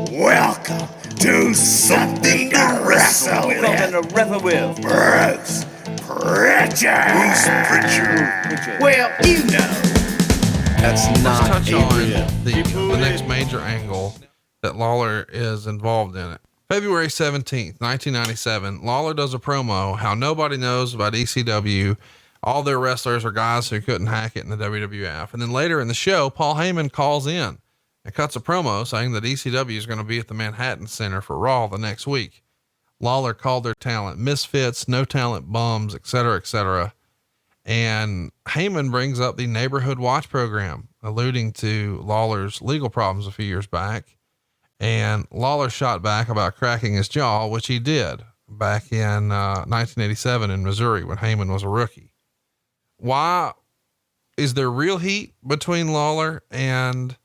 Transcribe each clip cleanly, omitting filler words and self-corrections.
Welcome to Something to Wrestle With. Something to wrestle with. Bruce Prichard. Well, you know. That's not touch Adrian. on the next major angle that Lawler is involved in it. February 17th, 1997, Lawler does a promo how nobody knows about ECW. All their wrestlers are guys who couldn't hack it in the WWF. And then later in the show, Paul Heyman calls in and cuts a promo saying that ECW is going to be at the Manhattan Center for Raw the next week. Lawler called their talent misfits, no talent bums, et cetera, and Heyman brings up the Neighborhood Watch program, alluding to Lawler's legal problems a few years back. And Lawler shot back about cracking his jaw, which he did back in 1987 in Missouri when Heyman was a rookie. Why is there real heat between Lawler and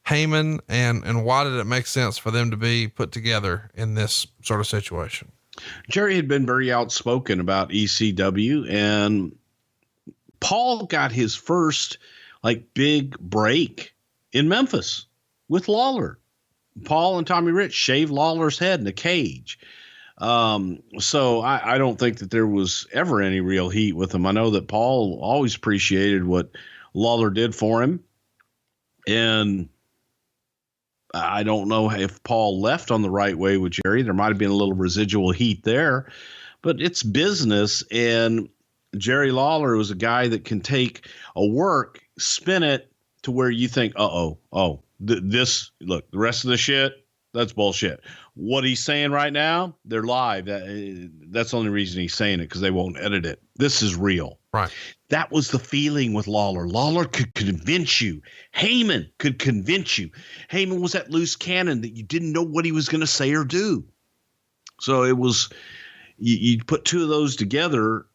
Heyman, and why did it make sense for them to be put together in this sort of situation? Jerry had been very outspoken about ECW, and Paul got his first big break in Memphis with Lawler. Paul and Tommy Rich shaved Lawler's head in a cage. So I don't think that there was ever any real heat with him. I know that Paul always appreciated what Lawler did for him. And I don't know if Paul left on the right way with Jerry. There might've been a little residual heat there, but it's business. And Jerry Lawler was a guy that can take a work, spin it to where you think, the rest of the shit, that's bullshit. What he's saying right now, they're live. That's the only reason he's saying it, because they won't edit it. This is real. Right. That was the feeling with Lawler. Lawler could convince you. Heyman could convince you. Heyman was that loose cannon that you didn't know what he was going to say or do. So it was, you put two of those together,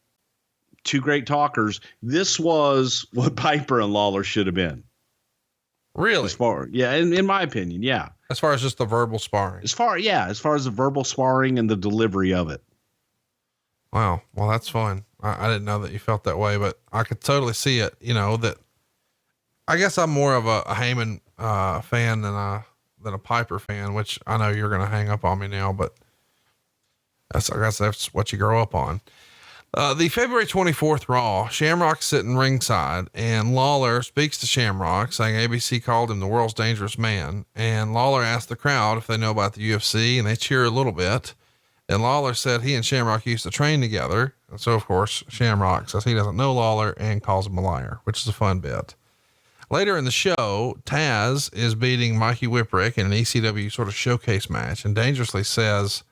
two great talkers. This was what Piper and Lawler should have been. Really? In my opinion, yeah. As far as just the verbal sparring. As far as the verbal sparring and the delivery of it. Wow. Well, that's fun. I didn't know that you felt that way, but I could totally see it. That I guess I'm more of a Heyman fan than a Piper fan, which I know you're going to hang up on me now, but I guess that's what you grow up on. The February 24th Raw, Shamrock's sitting ringside, and Lawler speaks to Shamrock saying ABC called him the world's dangerous man. And Lawler asked the crowd if they know about the UFC, and they cheer a little bit. And Lawler said he and Shamrock used to train together. And so of course, Shamrock says he doesn't know Lawler and calls him a liar, which is a fun bit. Later in the show, Taz is beating Mikey Whipwreck in an ECW sort of showcase match, and dangerously says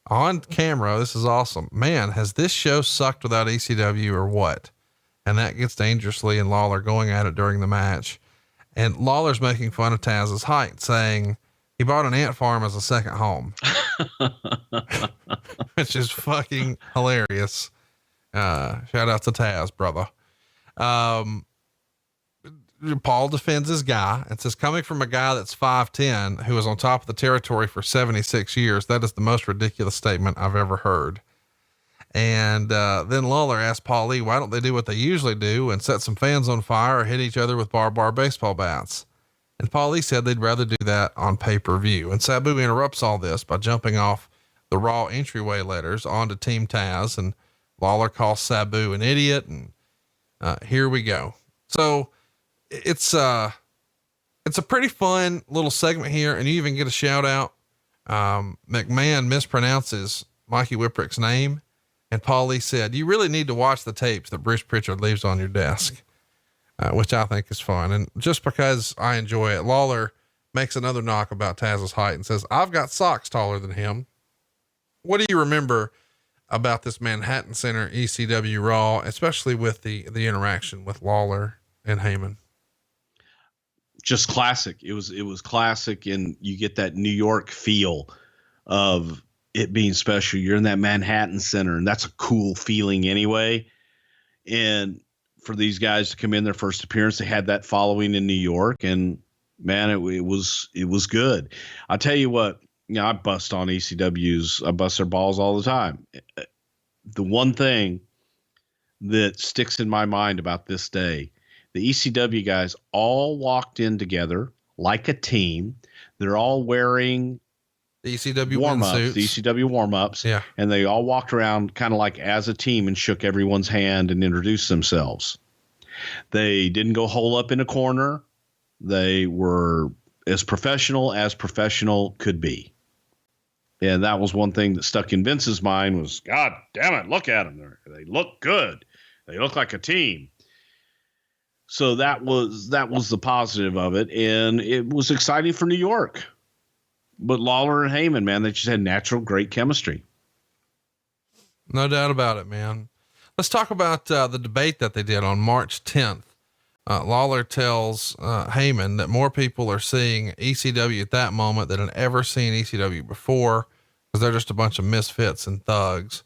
on camera, "This is awesome, man. Has this show sucked without ECW or what?" And that gets Dangerously and Lawler going at it during the match. And Lawler's making fun of Taz's height, saying he bought an ant farm as a second home, which is fucking hilarious. Shout out to Taz, brother. Paul defends his guy and says, coming from a guy that's 5'10", who was on top of the territory for 76 years, that is the most ridiculous statement I've ever heard. And then Lawler asked Paul Lee, why don't they do what they usually do and set some fans on fire or hit each other with barbed wire baseball bats? And Paul Lee said they'd rather do that on pay-per-view. And Sabu interrupts all this by jumping off the Raw entryway letters onto Team Taz, and Lawler calls Sabu an idiot. And here we go. So it's a pretty fun little segment here. And you even get a shout out. McMahon mispronounces Mikey Whipwreck's name. And Paul Lee said, you really need to watch the tapes that Bruce Prichard leaves on your desk, which I think is fun. And just because I enjoy it, Lawler makes another knock about Taz's height and says, I've got socks taller than him. What do you remember about this Manhattan Center ECW Raw, especially with the interaction with Lawler and Heyman? Just classic. It was classic. And you get that New York feel of it being special. You're in that Manhattan Center, and that's a cool feeling anyway. And for these guys to come in their first appearance, they had that following in New York, and man, it was good. I'll tell you what, I bust on ECWs. I bust their balls all the time. The one thing that sticks in my mind about this day, the ECW guys all walked in together like a team. They're all wearing the ECW warm-ups, suits. the ECW warm-ups. Yeah. And they all walked around kind of like as a team and shook everyone's hand and introduced themselves. They didn't go hole up in a corner. They were as professional could be. And that was one thing that stuck in Vince's mind was, God damn it, look at them. They look good. They look like a team. So that was the positive of it. And it was exciting for New York. But Lawler and Heyman, man, they just had natural great chemistry. No doubt about it, man. Let's talk about the debate that they did on March 10th. Lawler tells Heyman that more people are seeing ECW at that moment than had ever seen ECW before, because they're just a bunch of misfits and thugs.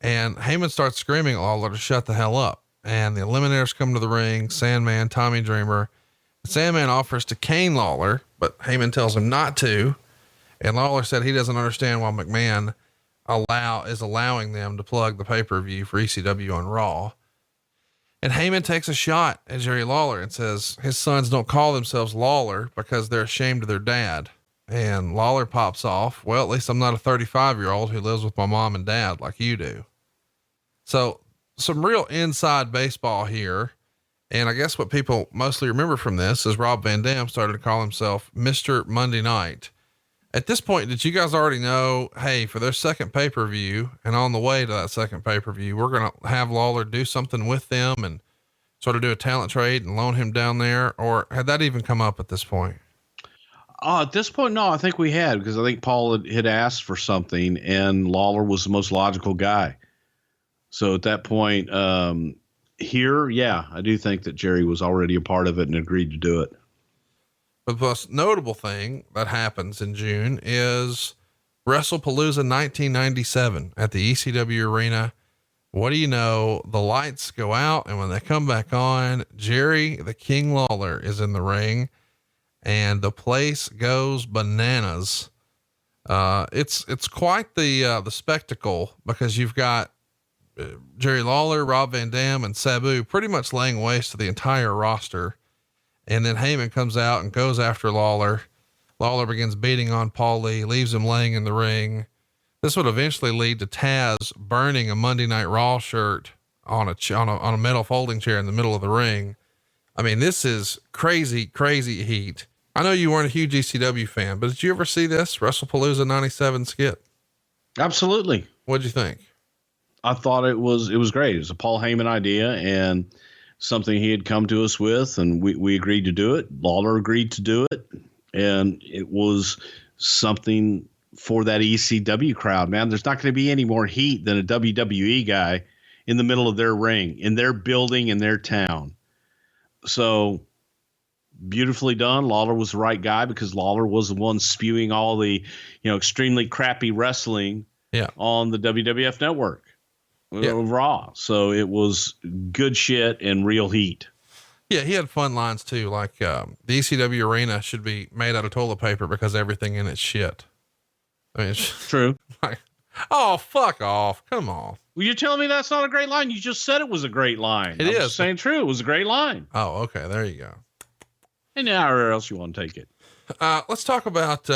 And Heyman starts screaming at Lawler to shut the hell up. And the Eliminators come to the ring, Sandman, Tommy Dreamer. Sandman offers to cane Lawler, but Heyman tells him not to. And Lawler said he doesn't understand why McMahon is allowing them to plug the pay-per-view for ECW on Raw. And Heyman takes a shot at Jerry Lawler and says his sons don't call themselves Lawler because they're ashamed of their dad. And Lawler pops off. Well, at least I'm not a 35-year-old who lives with my mom and dad like you do. So some real inside baseball here. And I guess what people mostly remember from this is Rob Van Dam started to call himself Mr. Monday Night. At this point, did you guys already know, hey, for their second pay-per-view and on the way to that second pay-per-view, we're going to have Lawler do something with them and sort of do a talent trade and loan him down there? Or had that even come up at this point? At this point, no, I think we had, because I think Paul had asked for something and Lawler was the most logical guy. So at that point, here, yeah, I do think that Jerry was already a part of it and agreed to do it. But the most notable thing that happens in June is WrestlePalooza 1997 at the ECW arena. What do you know? The lights go out, and when they come back on, Jerry the King Lawler is in the ring and the place goes bananas. It's quite the spectacle, because you've got Jerry Lawler, Rob Van Dam, and Sabu pretty much laying waste to the entire roster. And then Heyman comes out and goes after Lawler. Lawler begins beating on Paul Lee, leaves him laying in the ring. This would eventually lead to Taz burning a Monday Night Raw shirt on a metal folding chair in the middle of the ring. I mean, this is crazy, crazy heat. I know you weren't a huge ECW fan, but did you ever see this WrestlePalooza 97 skit? Absolutely. What'd you think? I thought it was great. It was a Paul Heyman idea and something he had come to us with, and we agreed to do it. Lawler agreed to do it. And it was something for that ECW crowd, man. There's not going to be any more heat than a WWE guy in the middle of their ring, in their building, in their town. So beautifully done. Lawler was the right guy, because Lawler was the one spewing all the, extremely crappy wrestling on the WWF network. Raw. So it was good shit and real heat. Yeah. He had fun lines too. Like, the ECW arena should be made out of toilet paper because everything in it's shit. I mean, it's true. Like, oh, fuck off. Come on. Well, you're telling me that's not a great line. You just said it was a great line. It is. Just saying true. It was a great line. Oh, okay. There you go. And now where else you want to take it? Let's talk about,